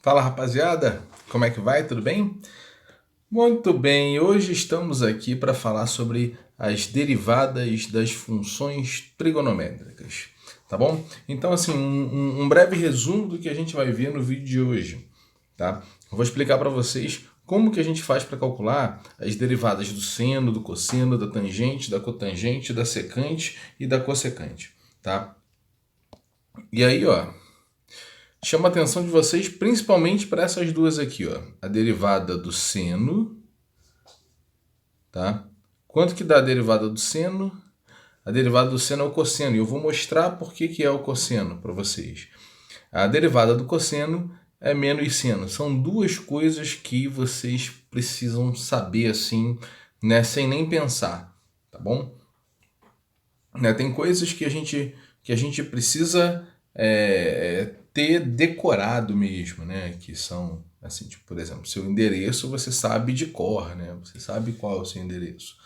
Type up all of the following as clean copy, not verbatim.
Fala rapaziada, como é que vai? Tudo bem? Muito bem, hoje estamos aqui para falar sobre as derivadas das funções trigonométricas, tá bom? Então, assim, um breve resumo do que a gente vai ver no vídeo de hoje, tá? Eu vou explicar para vocês como que a gente faz para calcular as derivadas do seno, do cosseno, da tangente, da cotangente, da secante e da cossecante, tá? E aí, ó, chama a atenção de vocês principalmente para essas duas aqui, ó. A derivada do seno, tá? Quanto que dá a derivada do seno? A derivada do seno é o cosseno. E eu vou mostrar por que é o cosseno para vocês. A derivada do cosseno é menos seno. São duas coisas que vocês precisam saber assim, né, sem nem pensar, tá bom? Né, tem coisas que a gente precisa ter decorado mesmo, né? Que são, assim, tipo, por exemplo, seu endereço você sabe de cor, né? Você sabe qual é o seu endereço.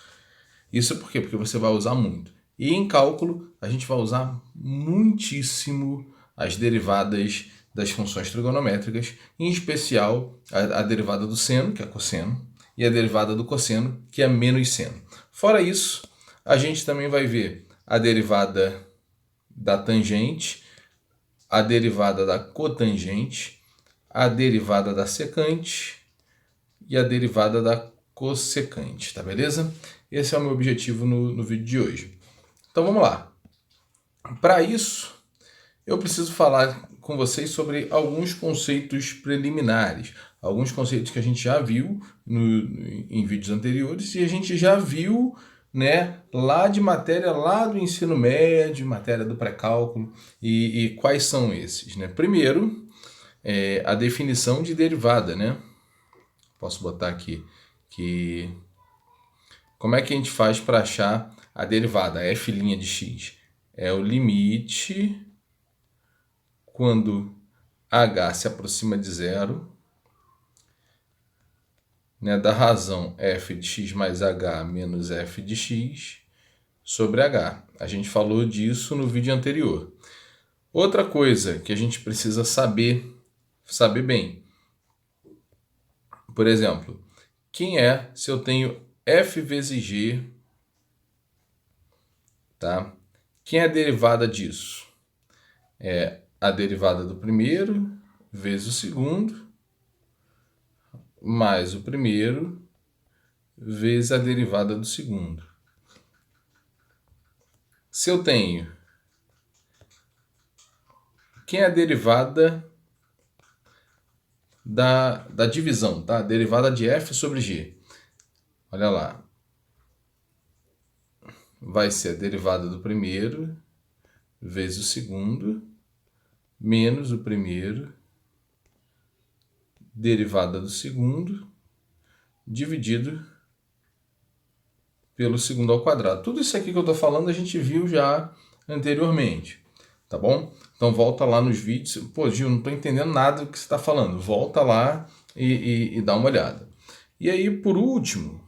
Isso por quê? Porque você vai usar muito. E em cálculo, a gente vai usar muitíssimo as derivadas das funções trigonométricas, em especial a derivada do seno, que é cosseno, e a derivada do cosseno, que é menos seno. Fora isso, a gente também vai ver a derivada da tangente, a derivada da cotangente, a derivada da secante e a derivada da cossecante, tá beleza? Esse é o meu objetivo no vídeo de hoje. Então vamos lá. Para isso, eu preciso falar com vocês sobre alguns conceitos preliminares, alguns conceitos que a gente já viu em vídeos anteriores e a gente já viu, né, lá de matéria lá do ensino médio, matéria do pré-cálculo, e quais são esses, né? Primeiro, a definição de derivada, né? Posso botar aqui que como é que a gente faz para achar a derivada, f' de x? É o limite quando h se aproxima de zero, né, da razão f de x mais h menos f de x sobre h. A gente falou disso no vídeo anterior. Outra coisa que a gente precisa saber bem, por exemplo, quem é se eu tenho f vezes g, tá? Quem é a derivada disso? É a derivada do primeiro vezes o segundo, mais o primeiro vezes a derivada do segundo. Se eu tenho... Quem é a derivada da divisão, tá? Derivada de f sobre g. Olha lá. Vai ser a derivada do primeiro vezes o segundo, menos o primeiro, derivada do segundo, dividido pelo segundo ao quadrado. Tudo isso aqui que eu estou falando a gente viu já anteriormente, tá bom? Então volta lá nos vídeos. Pô, Gil, não estou entendendo nada do que você está falando. Volta lá e dá uma olhada. E aí, por último,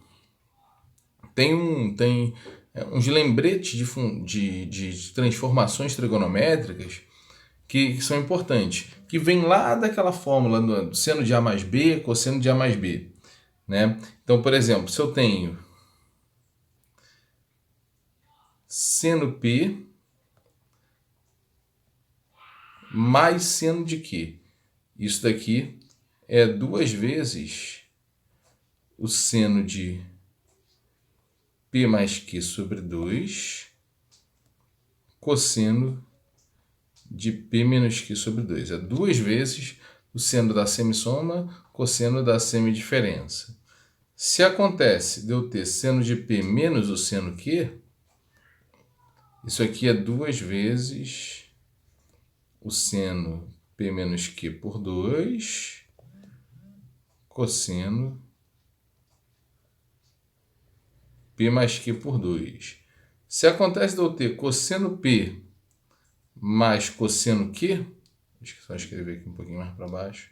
tem uns lembretes de transformações trigonométricas que são importantes, que vem lá daquela fórmula do seno de A mais B, cosseno de A mais B. Né? Então, por exemplo, se eu tenho seno P mais seno de Q, isso daqui é duas vezes o seno de P mais Q sobre 2, cosseno de P menos Q sobre 2. É duas vezes o seno da semissoma, cosseno da semidiferença. Se acontece de eu ter seno de P menos o seno Q, isso aqui é duas vezes o seno P menos Q por 2, cosseno P mais Q por 2. Se acontece de eu ter cosseno P mais cosseno Q, deixa eu só escrever aqui um pouquinho mais para baixo,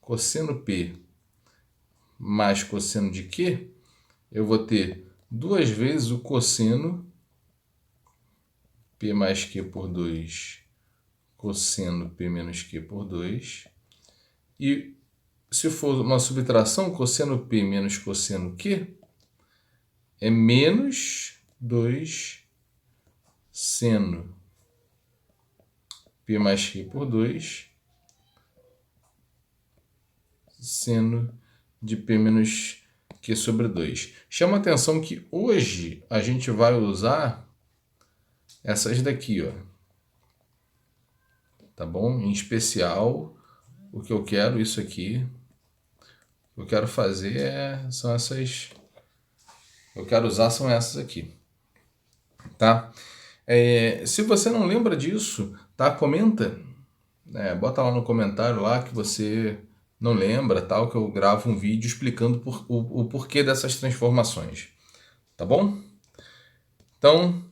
cosseno P mais cosseno de Q, eu vou ter duas vezes o cosseno P mais Q por 2, cosseno P menos Q por 2, E se for uma subtração, cosseno P menos cosseno Q é menos 2 seno P mais Q por 2 seno de P menos Q sobre 2. Chama atenção que hoje a gente vai usar essas daqui, ó. Tá bom? Em especial, o que eu quero, isso aqui, o que eu quero fazer são essas... Eu quero usar são essas aqui, tá? Se você não lembra disso, tá? Comenta, bota lá no comentário lá que você não lembra, tal, que eu gravo um vídeo explicando o porquê dessas transformações, tá bom? Então,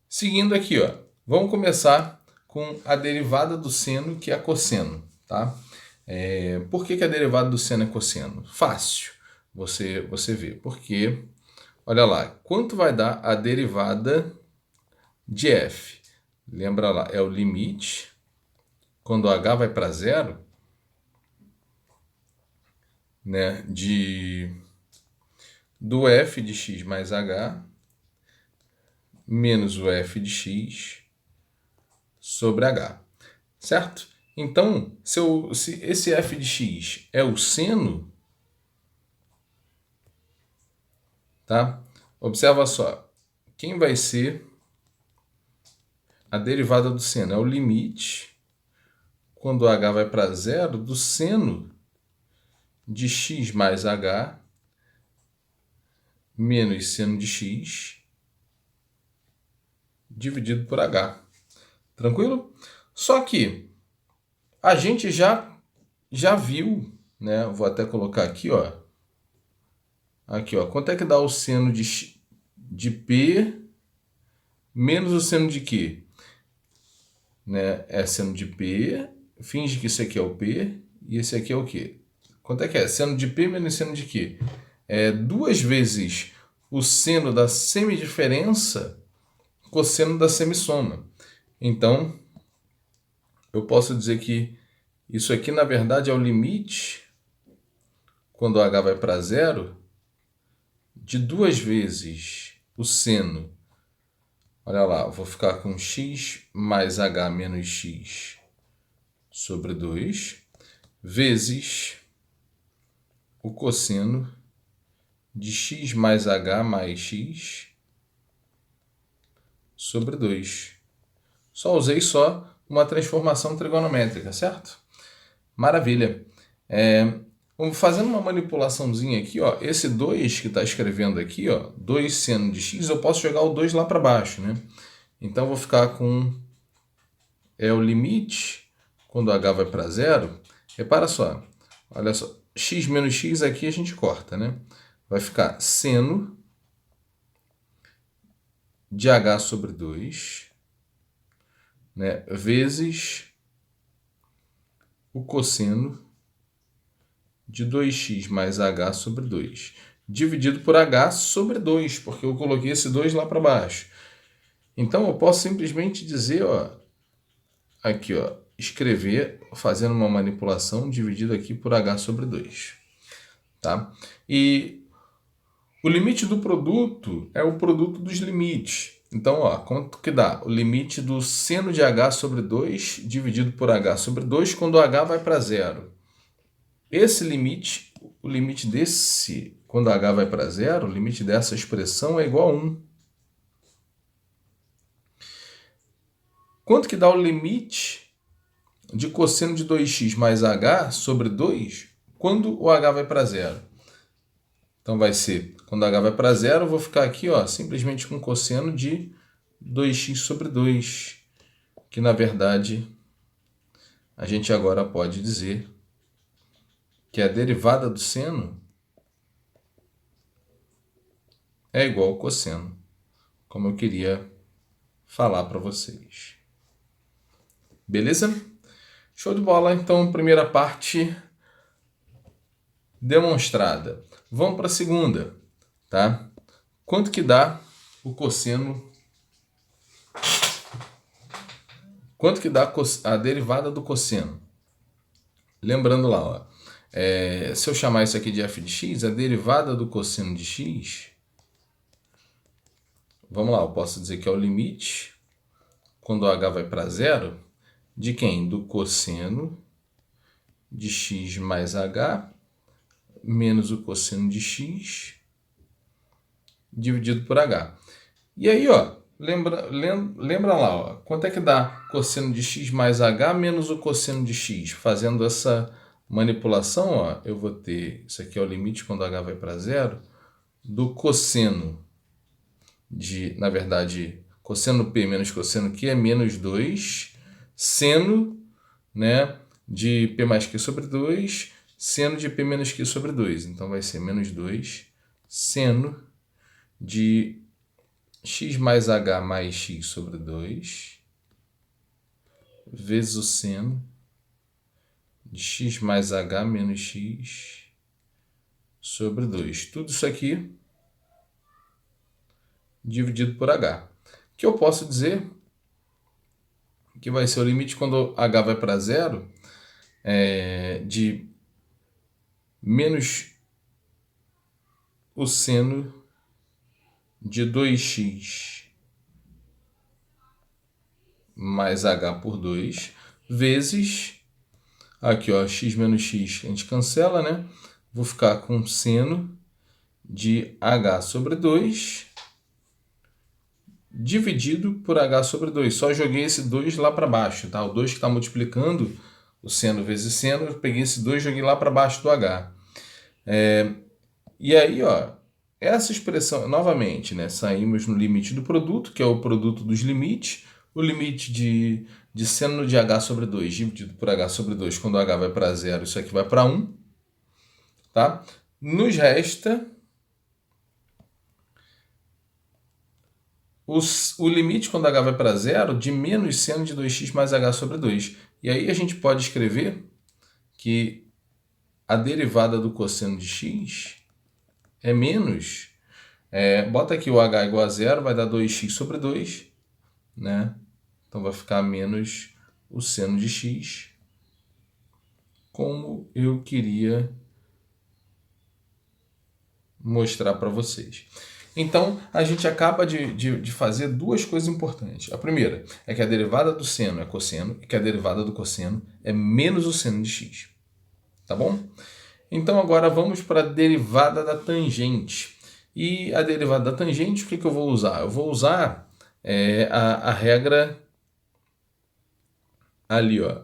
seguindo aqui, ó, vamos começar com a derivada do seno, que é a cosseno, tá? Por que a derivada do seno é cosseno? Fácil, você vê, porque, olha lá, quanto vai dar a derivada de f? Lembra lá, é o limite, quando h vai para zero, né, do f de x mais h menos o f de x sobre h, certo? Então, se esse f de x é o seno, tá? Observa só, quem vai ser a derivada do seno? É o limite, quando h vai para zero, do seno de x mais h menos seno de x dividido por h. Tranquilo? Só que a gente já viu, né? Vou até colocar aqui, ó. Aqui, ó. Quanto é que dá o seno de P menos o seno de Q? Né? É seno de P. Finge que isso aqui é o P e esse aqui é o Q. Quanto é que é? Seno de P menos seno de Q. É 2 vezes o seno da semidiferença cosseno da semissoma. Então, eu posso dizer que isso aqui, na verdade, é o limite, quando h vai para zero, de 2 vezes o seno. Olha lá, eu vou ficar com x mais h menos x sobre 2, vezes o cosseno de x mais h mais x sobre 2. Só usei uma transformação trigonométrica, certo? Maravilha. Fazendo uma manipulaçãozinha aqui, ó, esse 2 que está escrevendo aqui, ó, 2 seno de x, eu posso jogar o 2 lá para baixo, né? Então, eu vou ficar com o limite, quando h vai para zero. Repara só, olha só, x menos x aqui a gente corta, né? Vai ficar seno de h sobre 2, né, vezes o cosseno de 2x mais h sobre 2, dividido por h sobre 2, porque eu coloquei esse 2 lá para baixo. Então, eu posso simplesmente dizer, ó, aqui, ó, escrever, fazendo uma manipulação, dividido aqui por h sobre 2. Tá? E o limite do produto é o produto dos limites. Então, ó, quanto que dá? O limite do seno de h sobre 2 dividido por h sobre 2 quando h vai para zero. Esse limite, o limite desse, quando h vai para zero, o limite dessa expressão é igual a 1. Quanto que dá o limite de cosseno de 2x mais h sobre 2 quando o h vai para zero? Então, vai ser, quando h vai para zero, eu vou ficar aqui, ó, simplesmente com cosseno de 2x sobre 2, que, na verdade, a gente agora pode dizer que a derivada do seno é igual ao cosseno, como eu queria falar para vocês. Beleza? Show de bola. Então, primeira parte demonstrada. Vamos para a segunda, tá? Quanto que dá o cosseno? Quanto que dá a derivada do cosseno? Lembrando lá, ó, se eu chamar isso aqui de f de x, a derivada do cosseno de x, vamos lá, eu posso dizer que é o limite, quando o h vai para zero, de quem? Do cosseno de x mais h menos o cosseno de x dividido por h. E aí, ó, lembra lá, ó, quanto é que dá cosseno de x mais h menos o cosseno de x? Fazendo essa manipulação, ó, eu vou ter, isso aqui é o limite quando h vai para zero, do cosseno de, na verdade, cosseno P menos cosseno Q é menos 2, seno, né, de P mais Q sobre 2, seno de P menos Q sobre 2. Então, vai ser menos 2, seno de x mais h mais x sobre 2, vezes o seno de x mais h menos x sobre 2. Tudo isso aqui dividido por h. Que eu posso dizer que vai ser o limite quando h vai para zero, de menos o seno de 2x mais h por 2, vezes, aqui ó, x menos x, a gente cancela, né? Vou ficar com seno de h sobre 2 dividido por h sobre 2. Só joguei esse 2 lá para baixo, tá? O 2 que está multiplicando o seno vezes seno, eu peguei esse 2 e joguei lá para baixo do h. E aí, ó, essa expressão, novamente, né, saímos no limite do produto, que é o produto dos limites, o limite de seno de h sobre 2 dividido por h sobre 2, quando h vai para 0, isso aqui vai para 1, tá? Nos resta o limite quando h vai para 0 de menos seno de 2x mais h sobre 2. E aí a gente pode escrever que a derivada do cosseno de x é menos, bota aqui o h igual a 0, vai dar 2x sobre 2, né? Então vai ficar menos o seno de x, como eu queria mostrar para vocês. Então, a gente acaba de fazer duas coisas importantes. A primeira é que a derivada do seno é cosseno e que a derivada do cosseno é menos o seno de x. Tá bom? Então, agora vamos para a derivada da tangente. E a derivada da tangente, o que eu vou usar? Eu vou usar a regra ali, ó,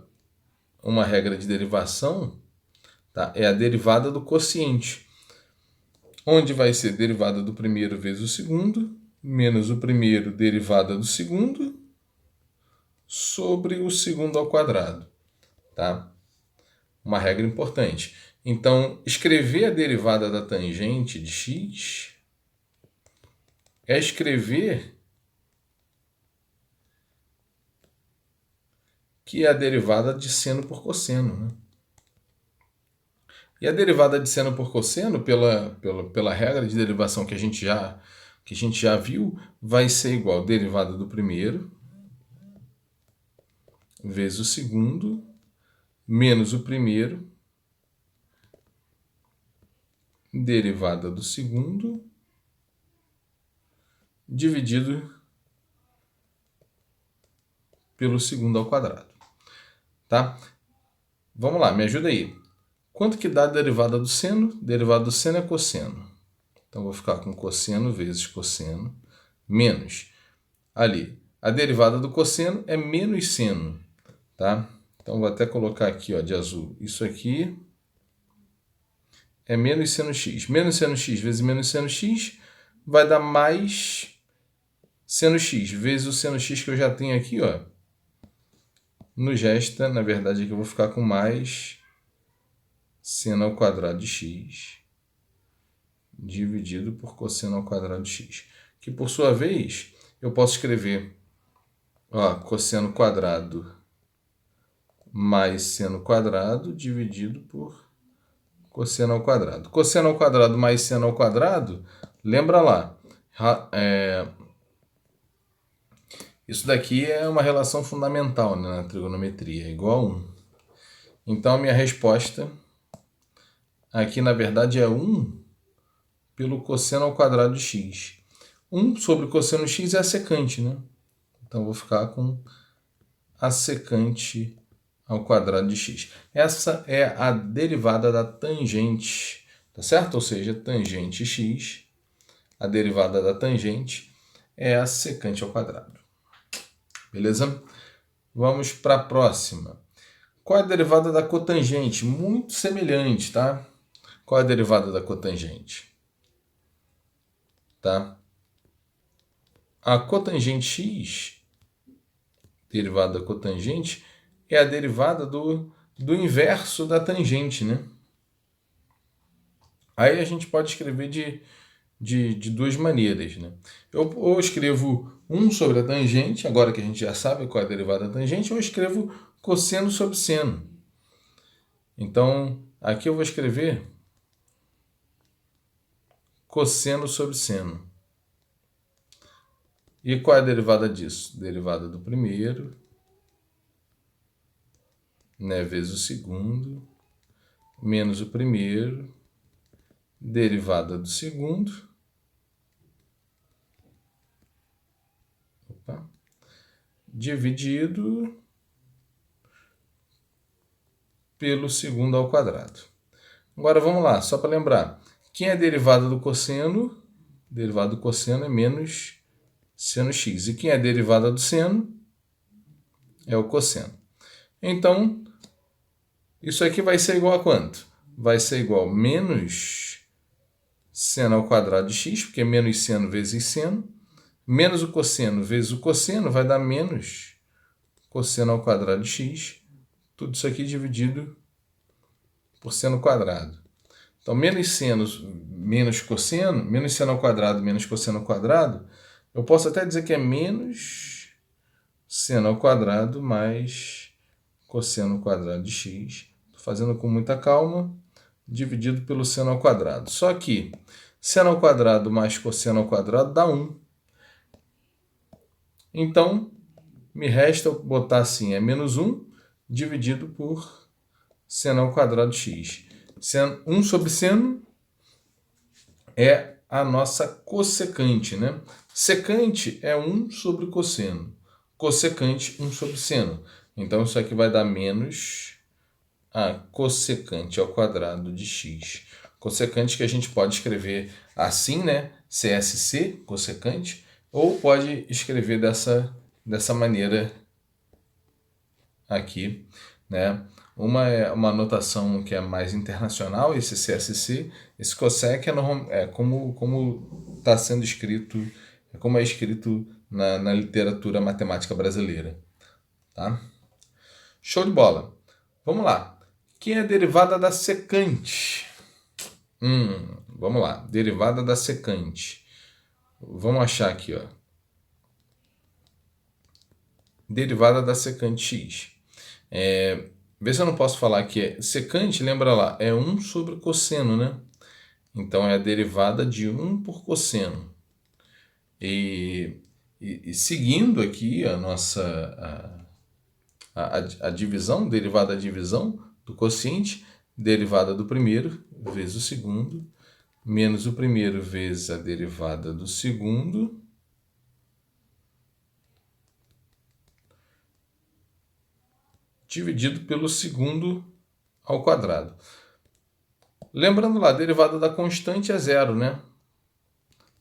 uma regra de derivação, tá? É a derivada do quociente, onde vai ser derivada do primeiro vezes o segundo, menos o primeiro derivada do segundo, sobre o segundo ao quadrado, tá? Uma regra importante. Então, escrever a derivada da tangente de x é escrever que é a derivada de seno por cosseno, né? E a derivada de seno por cosseno, pela regra de derivação que a gente já viu, vai ser igual a derivada do primeiro vezes o segundo, menos o primeiro, derivada do segundo, dividido pelo segundo ao quadrado. Tá? Vamos lá, me ajuda aí. Quanto que dá a derivada do seno? Derivada do seno é cosseno. Então, vou ficar com cosseno vezes cosseno, menos, ali, a derivada do cosseno é menos seno, tá? Então, vou até colocar aqui, ó, de azul, isso aqui é menos seno x. Menos seno x vezes menos seno x vai dar mais seno x, vezes o seno x que eu já tenho aqui, ó. Nos resta, na verdade, aqui eu vou ficar com mais seno ao quadrado de x dividido por cosseno ao quadrado de x. Que, por sua vez, eu posso escrever, ó, cosseno quadrado mais seno quadrado dividido por cosseno ao quadrado. Cosseno ao quadrado mais seno ao quadrado, lembra lá, isso daqui é uma relação fundamental, né, na trigonometria, é igual a 1. Então, a minha resposta aqui, na verdade, é 1 pelo cosseno ao quadrado de x. 1 sobre cosseno x é a secante, né? Então, eu vou ficar com a secante ao quadrado de x. Essa é a derivada da tangente, tá certo? Ou seja, tangente x, a derivada da tangente é a secante ao quadrado. Beleza? Vamos para a próxima. Qual é a derivada da cotangente? Muito semelhante, tá? Qual é a derivada da cotangente? Tá? A cotangente x, derivada da cotangente, é a derivada do inverso da tangente, né? Aí a gente pode escrever de duas maneiras, né? Eu escrevo 1 sobre a tangente, agora que a gente já sabe qual é a derivada da tangente, eu escrevo cosseno sobre seno. Então, aqui eu vou escrever cosseno sobre seno. E qual é a derivada disso? Derivada do primeiro, né, vezes o segundo, menos o primeiro, derivada do segundo, dividido pelo segundo ao quadrado. Agora vamos lá, só para lembrar. Quem é a derivada do cosseno? Derivada do cosseno é menos seno x. E quem é a derivada do seno? É o cosseno. Então, isso aqui vai ser igual a quanto? Vai ser igual a menos seno ao quadrado de x, porque é menos seno vezes seno, menos o cosseno vezes o cosseno vai dar menos cosseno ao quadrado de x. Tudo isso aqui dividido por seno quadrado. Então, menos seno menos cosseno, menos seno ao quadrado menos cosseno ao quadrado, eu posso até dizer que é menos seno ao quadrado mais cosseno ao quadrado de x. Estou fazendo com muita calma, dividido pelo seno ao quadrado. Só que seno ao quadrado mais cosseno ao quadrado dá 1. Então, me resta botar assim, é menos 1 dividido por seno ao quadrado de x. 1 sobre seno é a nossa cossecante, né? Secante é 1 sobre cosseno. Cossecante, 1 sobre seno. Então, isso aqui vai dar menos a cossecante ao quadrado de x. Cossecante que a gente pode escrever assim, né? CSC, cossecante, ou pode escrever dessa maneira aqui, né? Uma notação que é mais internacional, esse CSC, esse cossec é como está sendo escrito, é como é escrito na literatura matemática brasileira. Tá? Show de bola. Vamos lá. Quem é a derivada da secante? Vamos lá. Derivada da secante. Vamos achar aqui, ó. Derivada da secante x. Vê se eu não posso falar que é secante, lembra lá, é 1 sobre cosseno, né? Então, é a derivada de 1 por cosseno. E seguindo aqui a nossa a divisão, derivada da divisão do quociente, derivada do primeiro vezes o segundo, menos o primeiro vezes a derivada do segundo, dividido pelo segundo ao quadrado. Lembrando lá, a derivada da constante é zero, né?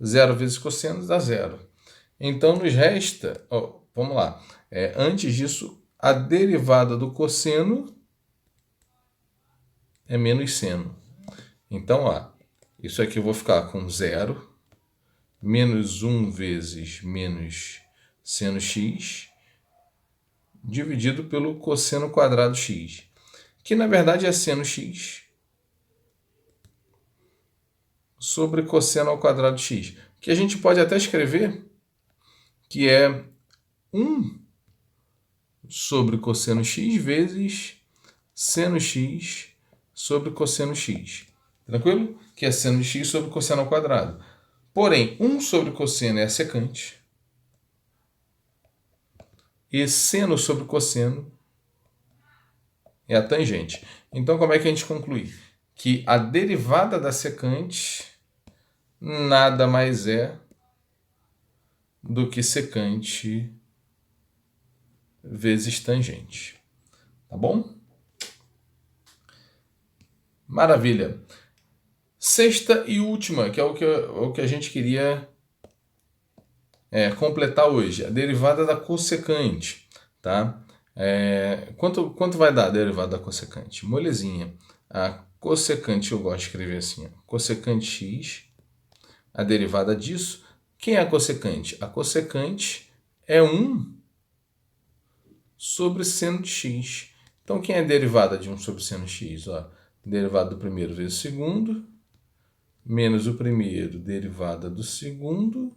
0 vezes cosseno dá zero. Então, nos resta, vamos lá, antes disso, a derivada do cosseno é menos seno. Então, isso aqui eu vou ficar com zero, menos 1 vezes menos seno x, dividido pelo cosseno quadrado x, que na verdade é seno x, sobre cosseno ao quadrado de x, que a gente pode até escrever que é 1 sobre cosseno x vezes seno x sobre cosseno x. Tranquilo? Que é seno de x sobre cosseno ao quadrado. Porém, 1 sobre cosseno é a secante. E seno sobre cosseno é a tangente. Então, como é que a gente conclui? Que a derivada da secante nada mais é do que secante vezes tangente. Tá bom? Maravilha. Sexta e última, que é o que a gente queria completar hoje. A derivada da cossecante. Tá? Quanto vai dar a derivada da cossecante? Molezinha. A cossecante, eu gosto de escrever assim. Cossecante x, a derivada disso. Quem é a cossecante? A cossecante é 1 sobre seno de x. Então, quem é a derivada de 1 sobre seno de x? Ó, derivada do primeiro vezes o segundo, menos o primeiro, derivada do segundo,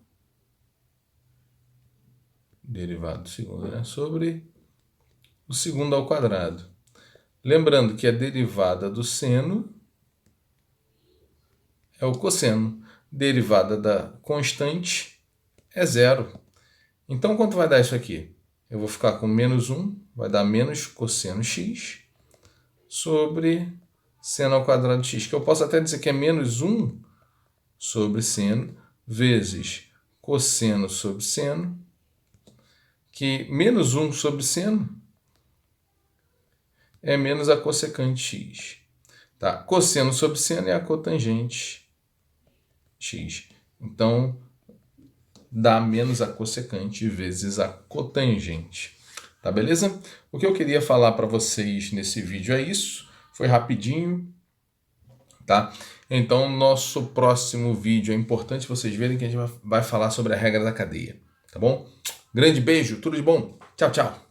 derivada do segundo, né? Sobre o segundo ao quadrado. Lembrando que a derivada do seno é o cosseno. Derivada da constante é zero. Então, quanto vai dar isso aqui? Eu vou ficar com menos 1, vai dar menos cosseno x sobre seno ao quadrado de x, que eu posso até dizer que é menos 1 sobre seno vezes cosseno sobre seno, que menos 1 sobre seno é menos a cossecante x. Tá? Cosseno sobre seno é a cotangente x. Então, dá menos a cossecante vezes a cotangente. Tá beleza? O que eu queria falar para vocês nesse vídeo é isso. Foi rapidinho, tá? Então, nosso próximo vídeo é importante vocês verem que a gente vai falar sobre a regra da cadeia, tá bom? Grande beijo, tudo de bom. Tchau, tchau.